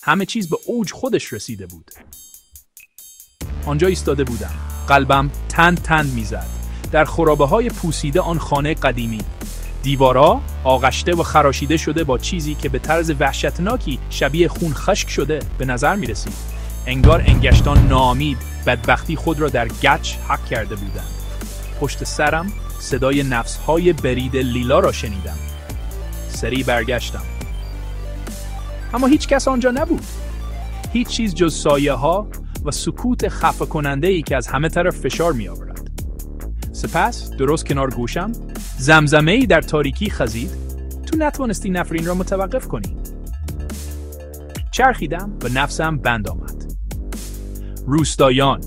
همه چیز به اوج خودش رسیده بود. آنجا ایستاده بودم. قلبم تند میزد. در خرابه‌های پوسیده آن خانه قدیمی. دیوارها آغشته و خراشیده شده با چیزی که به طرز وحشتناکی شبیه خون خشک شده به نظر می رسید. انگار انگشتان ناامید بدبختی خود را در گچ حک کرده بودند. پشت سرم صدای نفس‌های برید لیلا را شنیدم. سریع برگشتم. اما هیچ کس آنجا نبود. هیچ چیز جز سایه‌ها و سکوت خفه کننده‌ای که از همه طرف فشار می آورد. سپس درست کنار گوشم زمزمه‌ای در تاریکی خزید. تو نتوانستی نفرین را متوقف کنی. چرخیدم و نفسم بند آمد. روستاییان،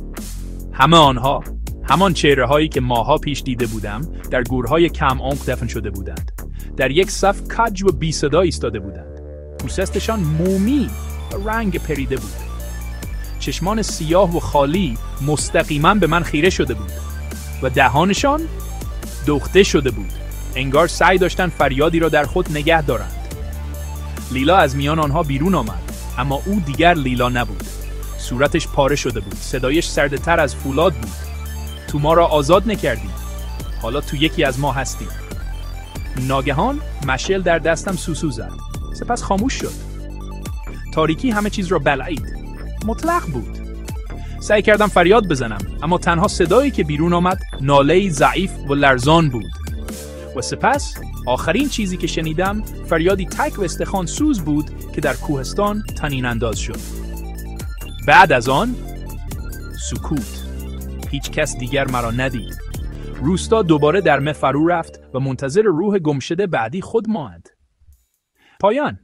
همه آنها، همان چهره‌هایی که ماها پیش دیده بودم، در گورهای کم عمق دفن شده بودند. در یک صف کج و بی صدا ایستاده بودند. پوستشان مومی و رنگ پریده بود. چشمان سیاه و خالی مستقیما به من خیره شده بود و دهانشان دوخته شده بود. انگار سعی داشتن فریادی را در خود نگه دارند. لیلا از میان آنها بیرون آمد، اما او دیگر لیلا نبود. صورتش پاره شده بود. صدایش سردتر از فولاد بود. تو ما را آزاد نکردی. حالا تو یکی از ما هستی. ناگهان مشعل در دستم سوسو زد. سپس خاموش شد. تاریکی همه چیز را بلعید. مطلق بود. سعی کردم فریاد بزنم، اما تنها صدایی که بیرون آمد ناله‌ای ضعیف و لرزان بود. و سپس آخرین چیزی که شنیدم فریادی تک و استخوان سوز بود که در کوهستان طنین انداز شد. بعد از آن سکوت. هیچ کس دیگر مرا ندید. روستا دوباره در مه فرو رفت و منتظر روح گمشده بعدی خود ماند. پایان.